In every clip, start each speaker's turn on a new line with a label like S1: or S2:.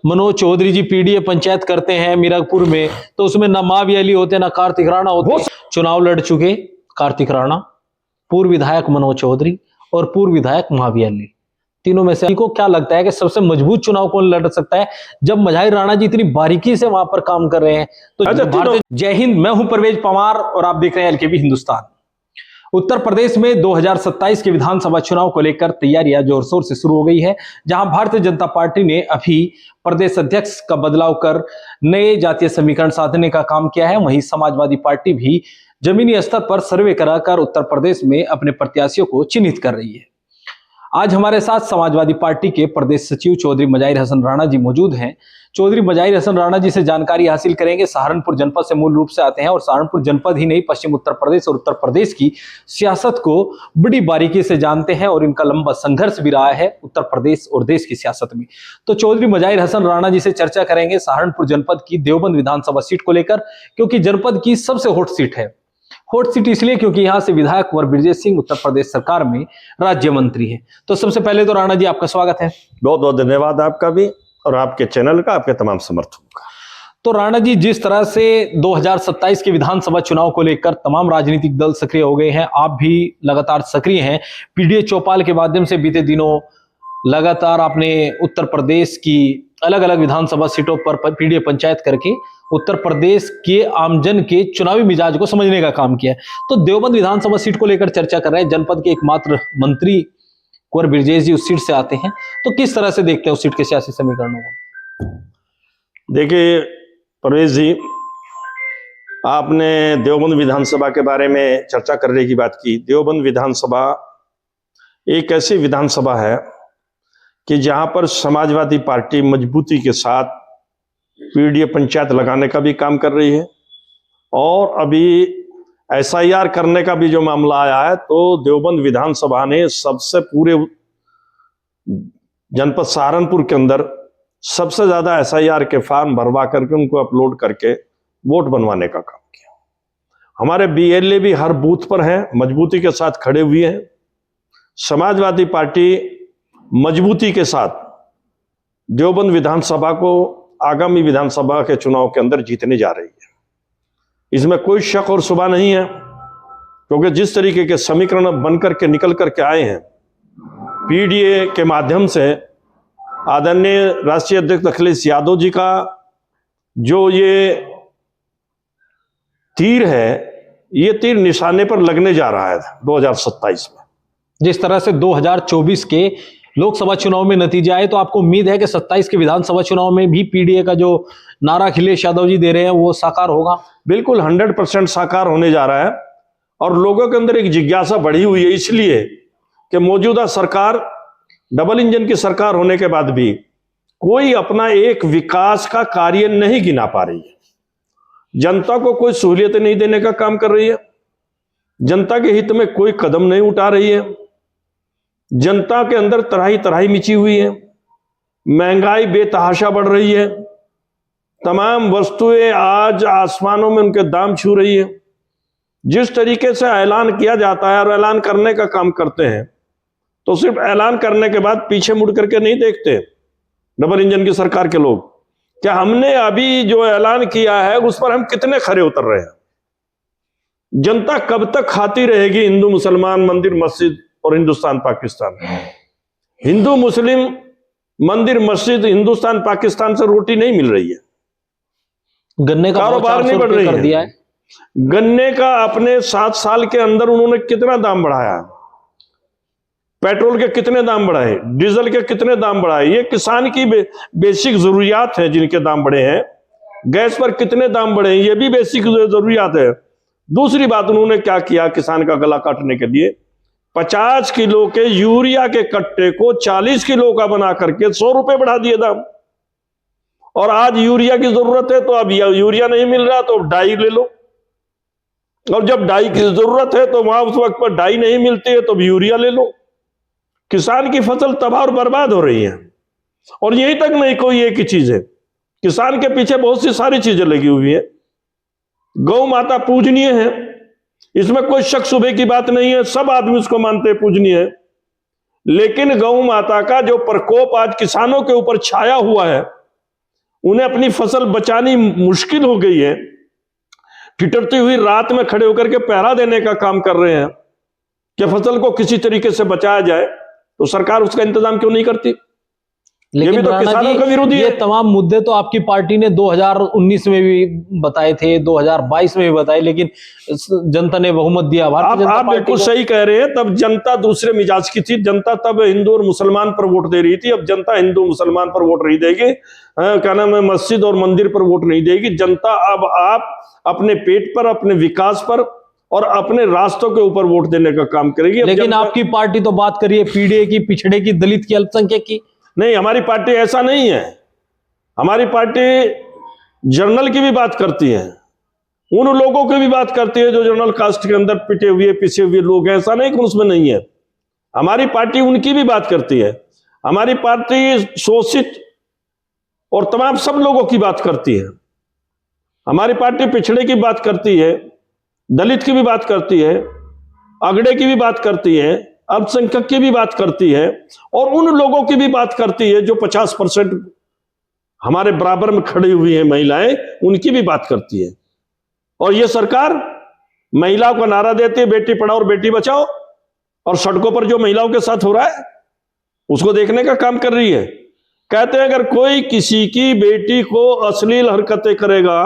S1: मनोज चौधरी जी PDA panchayat करते हैं मीरगपुर में, तो उसमें ना मावी अली होते ना कार्तिक राणा होते। चुनाव लड़ चुके कार्तिक राणा, पूर्व विधायक मनोज चौधरी और पूर्व विधायक मावी अली, तीनों में से को क्या लगता है कि सबसे मजबूत चुनाव कौन लड़ सकता है, जब मझाई राणा जी इतनी बारीकी से वहां पर काम कर रहे हैं? तो जय हिंद, मैं हूं परवेज पवार और आप देख रहे हैं एलकेबी हिंदुस्तान। उत्तर प्रदेश में 2027 के विधानसभा चुनाव को लेकर तैयारियां जोर शोर से शुरू हो गई है, जहां भारतीय जनता पार्टी ने अभी प्रदेश अध्यक्ष का बदलाव कर नए जातीय समीकरण साधने का काम किया है। वहीं समाजवादी पार्टी भी जमीनी स्तर पर सर्वे कराकर उत्तर प्रदेश में अपने प्रत्याशियों को चिन्हित कर रही है। आज हमारे साथ समाजवादी पार्टी के प्रदेश सचिव चौधरी मजाहिर हसन राणा जी मौजूद हैं। चौधरी मजाहिर हसन राणा जी से जानकारी हासिल करेंगे। सहारनपुर जनपद से मूल रूप से आते हैं और सहारनपुर जनपद ही नहीं, पश्चिम उत्तर प्रदेश और उत्तर प्रदेश की सियासत को बड़ी बारीकी से जानते हैं और इनका लंबा संघर्ष भी रहा है उत्तर प्रदेश और देश की सियासत में। तो चौधरी मजाहिर हसन राणा जी से चर्चा करेंगे सहारनपुर जनपद की देवबंद विधानसभा सीट को लेकर, क्योंकि जनपद की सबसे हॉट सीट है। हॉट सीट इसलिए क्योंकि यहां से विधायक कुंवर बृजेश सिंह उत्तर प्रदेश सरकार में राज्य मंत्री हैं। तो सबसे पहले तो राणा जी आपका स्वागत है।
S2: बहुत बहुत धन्यवाद आपका भी और आपके चैनल का, आपके तमाम समर्थकों का।
S1: तो राणा जी, जिस तरह से 2027 के विधानसभा चुनाव को लेकर तमाम राजनीतिक दल सक्रिय हो गए हैं, आप भी लगातार सक्रिय हैं। पीडीए चौपाल के माध्यम से बीते दिनों लगातार आपने उत्तर प्रदेश की अलग अलग विधानसभा सीटों पर पीडीए पंचायत करके उत्तर प्रदेश के आमजन के चुनावी मिजाज को समझने का काम किया है। तो देवबंद विधानसभा सीट को लेकर चर्चा कर रहे हैं। जनपद के एकमात्र मंत्री कुंवर बृजेश जी उस सीट से आते हैं, तो किस तरह से देखते हैं उस सीट के सियासी समीकरणों को?
S2: देखिए परवेज जी, आपने देवबंद विधानसभा के बारे में चर्चा करने की बात की। देवबंद विधानसभा एक ऐसी विधानसभा है कि जहां पर समाजवादी पार्टी मजबूती के साथ पीडीए पंचायत लगाने का भी काम कर रही है और अभी एसआईआर करने का भी जो मामला आया है, तो देवबंद विधानसभा ने सबसे पूरे जनपद सहारनपुर के अंदर सबसे ज्यादा एसआईआर के फॉर्म भरवा करके उनको अपलोड करके वोट बनवाने का काम किया। हमारे बीएलए भी हर बूथ पर हैं, मजबूती के साथ खड़े हुए हैं। समाजवादी पार्टी मजबूती के साथ देवबंद विधानसभा को आगामी विधानसभा के चुनाव के अंदर जीतने जा रही है। इसमें कोई शक और शुबा नहीं है, क्योंकि जिस तरीके के समीकरण बनकर के निकल करके आए हैं पीडीए के माध्यम से, आदरणीय राष्ट्रीय अध्यक्ष अखिलेश यादव जी का जो ये तीर है, ये तीर निशाने पर लगने जा रहा है 2027 में।
S1: जिस तरह से 2024 के लोकसभा चुनाव में नतीजा आए, तो आपको उम्मीद है कि 27 के विधानसभा चुनाव में भी पीडीए का जो नारा अखिलेश यादव जी दे रहे हैं वो साकार होगा?
S2: बिल्कुल 100% साकार होने जा रहा है। और लोगों के अंदर एक जिज्ञासा बढ़ी हुई है, इसलिए कि मौजूदा सरकार डबल इंजन की सरकार होने के बाद भी कोई अपना एक विकास का कार्य नहीं गिना पा रही है। जनता को कोई सहूलियतें नहीं देने का काम कर रही है, जनता के हित में कोई कदम नहीं उठा रही है। जनता के अंदर तराही तराही मिची हुई है, महंगाई बेतहाशा बढ़ रही है, तमाम वस्तुएं आज आसमानों में उनके दाम छू रही है। जिस तरीके से ऐलान किया जाता है और ऐलान करने का काम करते हैं, तो सिर्फ ऐलान करने के बाद पीछे मुड़ करके नहीं देखते डबल इंजन की सरकार के लोग, क्या हमने अभी जो ऐलान किया है उस पर हम कितने खरे उतर रहे हैं। जनता कब तक खाती रहेगी हिंदू मुसलमान, मंदिर मस्जिद और हिंदुस्तान पाकिस्तान? हिंदू मुस्लिम, मंदिर मस्जिद, हिंदुस्तान पाकिस्तान से रोटी नहीं मिल रही है,
S1: गन्ने का
S2: कारोबार नहीं बढ़ रही है। गन्ने का अपने 7 साल के अंदर उन्होंने कितना दाम बढ़ाया, पेट्रोल के कितने दाम बढ़ाए, डीजल के कितने दाम बढ़ाए। ये किसान की बेसिक जरूरियात है जिनके दाम बढ़े हैं। गैस पर कितने दाम बढ़े हैं, ये भी बेसिक जरूरियात है। दूसरी बात, उन्होंने क्या किया किसान का गला काटने के लिए, 50 किलो के यूरिया के कट्टे को 40 किलो का बना करके 100 रुपए बढ़ा दिए दाम। और आज यूरिया की जरूरत है तो अब यूरिया नहीं मिल रहा तो डाई ले लो, और जब डाई की जरूरत है तो वहां उस वक्त पर डाई नहीं मिलती है तो यूरिया ले लो। किसान की फसल तबाह और बर्बाद हो रही है। और यही तक नहीं, कोई एक ही चीज है, किसान के पीछे बहुत सी सारी चीजें लगी हुई है। गौ माता पूजनीय है, इसमें कोई शक शुबे की बात नहीं है, सब आदमी उसको मानते हैं पूजनीय है। लेकिन गौ माता का जो प्रकोप आज किसानों के ऊपर छाया हुआ है, उन्हें अपनी फसल बचानी मुश्किल हो गई है, ठिठुरती हुई रात में खड़े होकर के पहरा देने का काम कर रहे हैं कि फसल को किसी तरीके से बचाया जाए, तो सरकार उसका इंतजाम क्यों नहीं करती?
S1: लेकिन
S2: ये भी तो
S1: राणा
S2: किसानों
S1: जी,
S2: का विरोधी
S1: ये
S2: है।
S1: तमाम मुद्दे तो आपकी पार्टी ने 2019 में भी बताए थे, 2022 में भी बताए, लेकिन जनता ने बहुमत दिया भारतीय जनता
S2: आप
S1: पार्टी
S2: बिल्कुल
S1: को।
S2: सही कह रहे हैं। तब जनता दूसरे मिजाज की थी, जनता तब हिंदू और मुसलमान पर वोट दे रही थी। अब जनता हिंदू मुसलमान पर वोट नहीं देगी, क्या नाम है, मस्जिद और मंदिर पर वोट नहीं देगी। जनता अब आप अपने पेट पर, अपने विकास पर और अपने रास्तों के ऊपर वोट देने का काम करेगी।
S1: लेकिन आपकी पार्टी तो बात करिए पीडीए की, पिछड़े की, दलित की, अल्पसंख्यक की।
S2: नहीं, हमारी पार्टी ऐसा नहीं है। हमारी पार्टी जर्नल की भी बात करती है, उन लोगों की भी बात करती है जो जनरल कास्ट के अंदर पिटे हुए पिसे हुए लोग हैं। ऐसा नहीं कि उसमें नहीं है। हमारी पार्टी उनकी भी बात करती है। हमारी पार्टी शोषित और तमाम सब लोगों की बात करती है। हमारी पार्टी पिछड़े की बात करती है, दलित की भी बात करती है, अगड़े की भी बात करती है, अल्पसंख्यक की भी बात करती है, और उन लोगों की भी बात करती है जो 50% हमारे बराबर में खड़ी हुई हैं महिलाएं, उनकी भी बात करती है। और ये सरकार महिलाओं का नारा देती है बेटी पढ़ाओ और बेटी बचाओ, और सड़कों पर जो महिलाओं के साथ हो रहा है उसको देखने का काम कर रही है। कहते हैं अगर कोई किसी की बेटी को अश्लील हरकतें करेगा,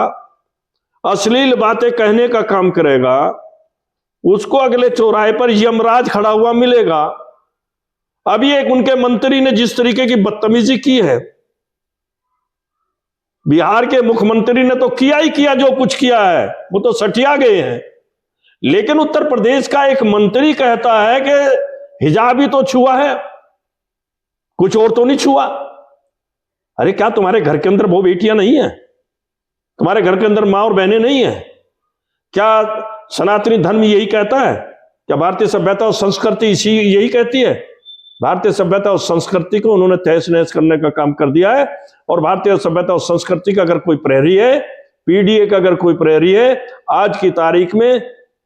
S2: अश्लील बातें कहने का काम करेगा, उसको अगले चौराहे पर यमराज खड़ा हुआ मिलेगा। अभी एक उनके मंत्री ने जिस तरीके की बदतमीजी की है, बिहार के मुख्यमंत्री ने तो किया ही किया, जो कुछ किया है वो तो सटिया गए हैं। लेकिन उत्तर प्रदेश का एक मंत्री कहता है कि हिजाब ही तो छुआ है, कुछ और तो नहीं छुआ। अरे क्या तुम्हारे घर के अंदर वो बेटियां नहीं है? तुम्हारे घर के अंदर मां और बहनें नहीं है? क्या सनातनी धर्म यही कहता है? क्या भारतीय सभ्यता और संस्कृति इसी यही कहती है? भारतीय सभ्यता और संस्कृति को उन्होंने तहस नहस करने का काम कर दिया है। और भारतीय सभ्यता और संस्कृति का अगर कोई प्रहरी है, पीडीए का अगर कोई प्रहरी है, आज की तारीख में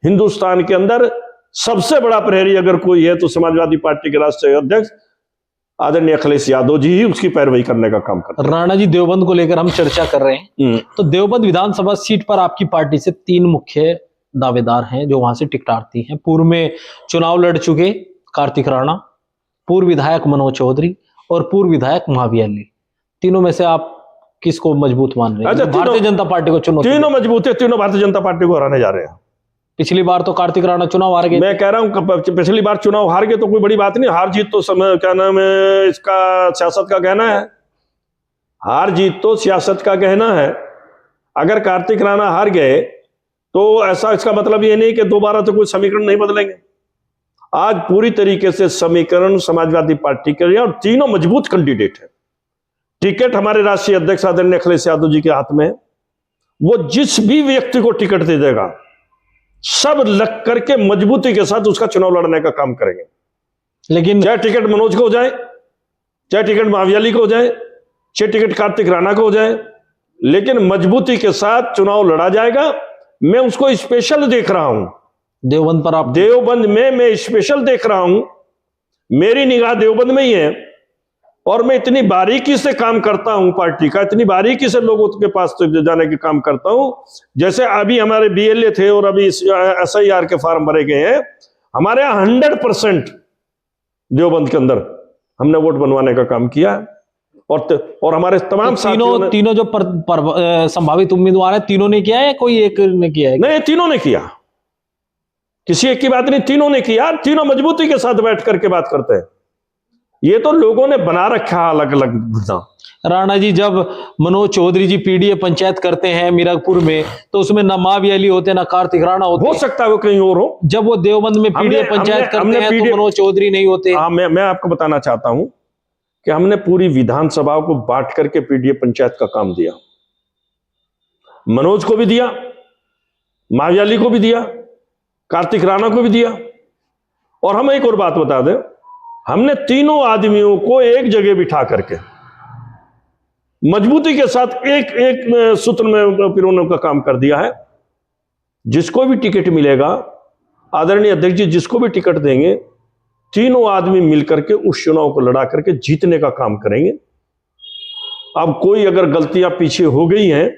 S2: हिंदुस्तान के अंदर सबसे बड़ा प्रहरी अगर कोई है तो समाजवादी पार्टी के राष्ट्रीय अध्यक्ष आदरणीय अखिलेश यादव जी ही उसकी पैरवी करने का काम करते हैं।
S1: राणा जी, देवबंद को लेकर हम चर्चा कर रहे हैं, तो देवबंद विधानसभा सीट पर आपकी पार्टी से 3 मुख्य दावेदार हैं जो वहां से टिकटार्थी हैं। पूर्व में चुनाव लड़ चुके कार्तिक राणा, पूर्व विधायक मनोज चौधरी और पूर्व विधायक महावीर अली। तीनों में से आप किसको मजबूत मान रहे हैं?
S2: अच्छा,
S1: भारतीय जनता पार्टी को चुनौती।
S2: तीनों मजबूत है, तीनों भारतीय जनता पार्टी को हराने जा रहे हैं।
S1: पिछली बार तो कार्तिक राणा चुनाव हार गए।
S2: मैं कह रहा हूं पिछली बार चुनाव हार गए तो कोई बड़ी बात नहीं। हार जीत तो समय, क्या नाम है, इसका सियासत का गहना है। हार जीत तो सियासत का गहना है। अगर कार्तिक राणा हार गए तो ऐसा, इसका मतलब ये नहीं कि दोबारा तो कोई समीकरण नहीं बदलेंगे। आज पूरी तरीके से समीकरण समाजवादी पार्टी के लिए, और तीनों मजबूत कैंडिडेट है। टिकट हमारे राष्ट्रीय अध्यक्ष आदरणीय अखिलेश यादव जी के हाथ में। वो जिस भी व्यक्ति को टिकट दे देगा, सब लग करके मजबूती के साथ उसका चुनाव लड़ने का काम करेंगे।
S1: लेकिन
S2: चाहे टिकट मनोज को हो जाए, चाहे टिकट महावीर अली को हो जाए, चाहे टिकट कार्तिक राणा को हो जाए, लेकिन मजबूती के साथ चुनाव लड़ा जाएगा। मैं उसको स्पेशल देख रहा हूं।
S1: देवबंद पर आप,
S2: देवबंद में मैं स्पेशल देख रहा हूं। मेरी निगाह देवबंद में ही है, और मैं इतनी बारीकी से काम करता हूं पार्टी का, इतनी बारीकी से लोगों के पास जाने के काम करता हूं। जैसे अभी हमारे बीएलए थे और अभी एसआईआर के फॉर्म भरे गए हैं। हमारे यहाँ 100% देवबंद के अंदर हमने वोट बनवाने का काम किया। और हमारे तमाम
S1: तीनों जो संभावित उम्मीदवार हैं, तीनों ने किया है या कोई एक ने किया है?
S2: नहीं, तीनों ने किया। किसी एक की बात नहीं, तीनों ने किया। तीनों मजबूती के साथ बैठ करके बात करते हैं। ये तो लोगों ने बना रखा अलग अलग मुद्दा।
S1: राणा जी, जब मनोज चौधरी जी पीडीए पंचायत करते हैं मीरगपुर में, तो उसमें ना महावीर अली होते ना कार्तिक राणा होते।
S2: हो सकता है वो कहीं और हो।
S1: जब वो देवबंद में पीडीए पंचायत करते हैं तो मनोज चौधरी नहीं होते।
S2: हाँ, मैं आपको बताना चाहता हूं कि हमने पूरी विधानसभा को बांट करके पीडीए पंचायत का काम दिया। मनोज को भी दिया, महावीर अली को भी दिया, कार्तिक राणा को भी दिया। और हम एक और बात बता दें, हमने तीनों आदमियों को एक जगह बिठा करके मजबूती के साथ एक एक सूत्र में पिरोने का काम कर दिया है। जिसको भी टिकट मिलेगा, आदरणीय अध्यक्ष जी जिसको भी टिकट देंगे, तीनों आदमी मिलकर के उस चुनाव को लड़ा करके जीतने का काम करेंगे। अब कोई अगर गलतियां पीछे हो गई हैं,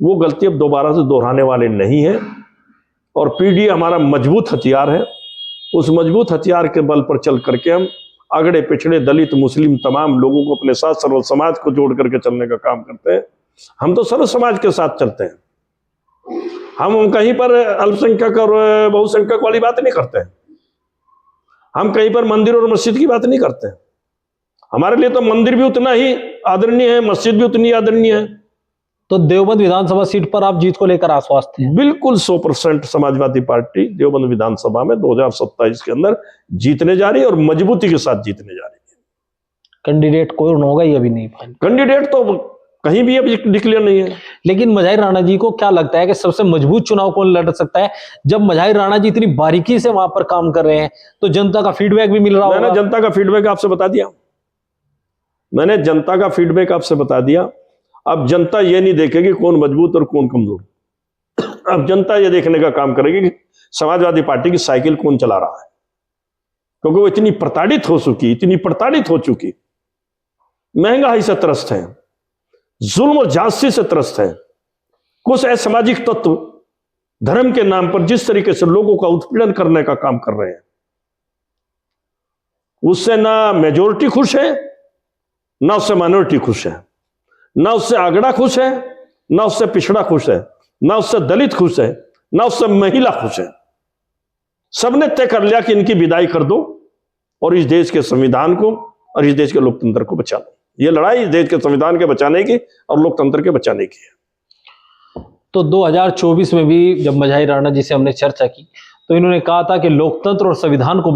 S2: वो गलती अब दोबारा से दोहराने वाले नहीं है। और पीडीए हमारा मजबूत हथियार है। उस मजबूत हथियार के बल पर चल करके हम अगड़े पिछड़े दलित मुस्लिम तमाम लोगों को अपने साथ सर्व समाज को जोड़ करके चलने का काम करते हैं। हम तो सर्व समाज के साथ चलते हैं। हम कहीं पर अल्पसंख्यक और बहुसंख्यक वाली बात नहीं करते हैं। हम कहीं पर मंदिर और मस्जिद की बात नहीं करते हैं। हमारे लिए तो मंदिर भी उतना ही आदरणीय है, मस्जिद भी उतनी आदरणीय है।
S1: तो देवबंद विधानसभा सीट पर आप जीत को लेकर आश्वस्त हैं?
S2: बिल्कुल 100% समाजवादी पार्टी देवबंद विधानसभा में 2027 के अंदर जीतने जा रही है और मजबूती के साथ जीतने जा रही है।
S1: कैंडिडेट कौन होगा ये अभी नहीं फाइनल?
S2: कैंडिडेट तो कहीं भी अभी डिक्लेयर नहीं है।
S1: लेकिन मझाई राणा जी को क्या लगता है कि सबसे मजबूत चुनाव कौन लड़ सकता है? जब मझाई राणा जी इतनी बारीकी से वहां पर काम कर रहे हैं तो जनता का फीडबैक भी मिल रहा होगा।
S2: मैंने जनता का फीडबैक आपसे बता दिया। मैंने जनता का फीडबैक आपसे बता दिया। अब जनता ये नहीं देखेगी कौन मजबूत और कौन कमजोर। अब जनता ये देखने का काम करेगी कि समाजवादी पार्टी की साइकिल कौन चला रहा है, क्योंकि वो इतनी प्रताड़ित हो चुकी, महंगाई से त्रस्त है, जुल्म और जासूसी से त्रस्त है। कुछ असामाजिक तत्व धर्म के नाम पर जिस तरीके से लोगों का उत्पीड़न करने का काम कर रहे हैं, उससे ना मेजोरिटी खुश है, ना उससे माइनॉरिटी खुश है, ना उससे आगड़ा खुश है, ना उससे पिछड़ा खुश है, ना उससे दलित खुश है, ना उससे महिला खुश है। सबने तय कर लिया कि इनकी विदाई कर दो और इस देश के संविधान को और इस देश के लोकतंत्र को बचा लो। ये लड़ाई इस देश के संविधान के बचाने की और लोकतंत्र के बचाने की है।
S1: तो 2024 में भी जब मझाई राणा जी से हमने चर्चा की तो इन्होंने कहा था कि लोकतंत्र और संविधान को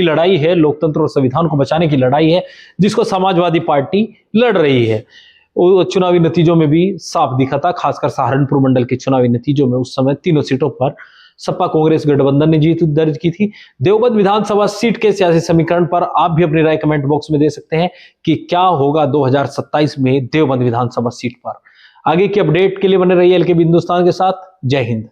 S1: लड़ाई है, लोकतंत्र और संविधान को बचाने की लड़ाई है, जिसको समाजवादी पार्टी लड़ रही है। चुनावी नतीजों में भी साफ दिखा था, खासकर सहारनपुर मंडल के चुनावी नतीजों में उस समय तीनों सीटों पर सपा कांग्रेस गठबंधन ने जीत दर्ज की थी। देवबंद विधानसभा सीट के सियासी समीकरण पर आप भी अपनी राय कमेंट बॉक्स में दे सकते हैं कि क्या होगा 2027 में देवबंद विधानसभा सीट पर। आगे की अपडेट के लिए बने रहिए एलकेबी हिंदुस्तान के साथ। जय हिंद।